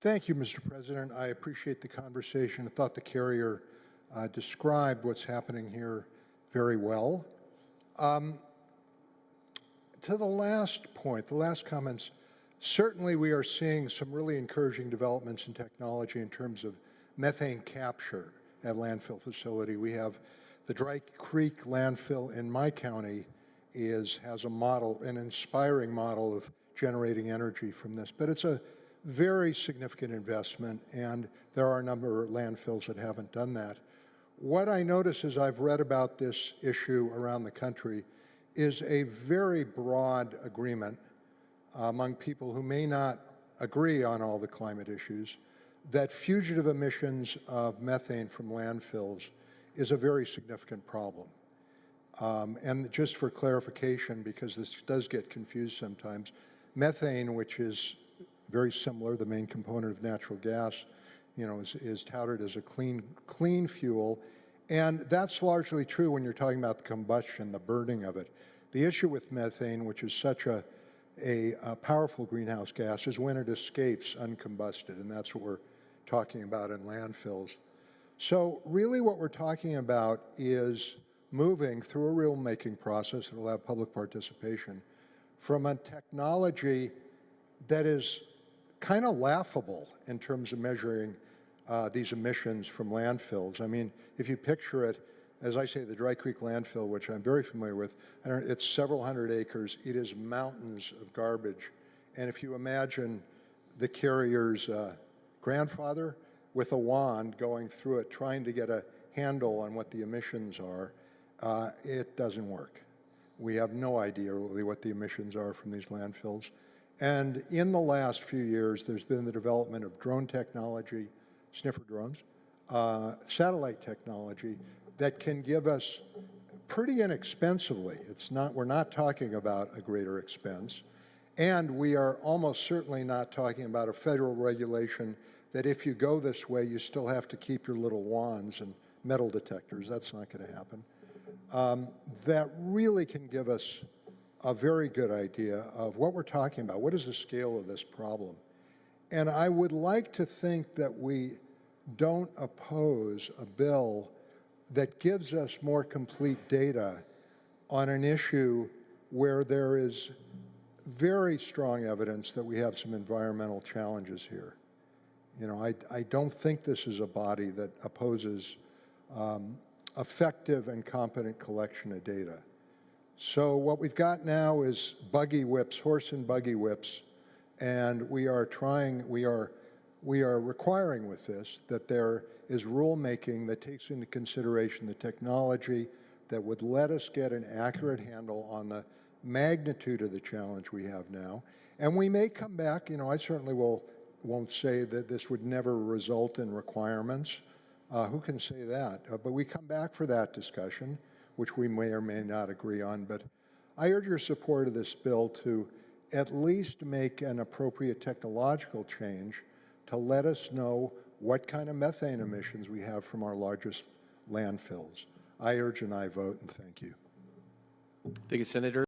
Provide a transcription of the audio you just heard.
Thank you, Mr. President. I appreciate the conversation. I thought the carrier described what's happening here very well. To the last point, the last comments, certainly we are seeing some really encouraging developments in technology in terms of methane capture at landfill facility. We have the Dry Creek landfill in my county has a model, an inspiring model of generating energy from this, but it's a very significant investment, and there are a number of landfills that haven't done that. What I notice as I've read about this issue around the country is a very broad agreement among people who may not agree on all the climate issues that fugitive emissions of methane from landfills is a very significant problem. And just for clarification, because this does get confused sometimes, methane, which is very similar, the main component of natural gas, is touted as a clean fuel. And that's largely true when you're talking about the combustion, the burning of it. The issue with methane, which is such a powerful greenhouse gas, is when it escapes uncombusted, and that's what we're talking about in landfills. So really what we're talking about is moving through a rulemaking process that will have public participation from a technology that is kind of laughable in terms of measuring these emissions from landfills. I mean, if you picture it, as I say, the Dry Creek landfill, which I'm very familiar with, it's several hundred acres. It is mountains of garbage. And if you imagine the carrier's grandfather with a wand going through it, trying to get a handle on what the emissions are, it doesn't work. We have no idea really what the emissions are from these landfills. And in the last few years, there's been the development of drone technology, sniffer drones, satellite technology that can give us pretty inexpensively. We're not talking about a greater expense. And we are almost certainly not talking about a federal regulation that if you go this way, you still have to keep your little wands and metal detectors. That's not going to happen. That really can give us a very good idea of what we're talking about. What is the scale of this problem? And I would like to think that we don't oppose a bill that gives us more complete data on an issue where there is very strong evidence that we have some environmental challenges here. I don't think this is a body that opposes effective and competent collection of data. So what we've got now is buggy whips, horse and buggy whips, and we are requiring with this that there is rulemaking that takes into consideration the technology that would let us get an accurate handle on the magnitude of the challenge we have now. And we may come back, I certainly won't say that this would never result in requirements. Who can say that? But we come back for that discussion, which we may or may not agree on. But I urge your support of this bill to at least make an appropriate technological change to let us know what kind of methane emissions we have from our largest landfills. I urge an aye vote, and thank you. Thank you, Senator.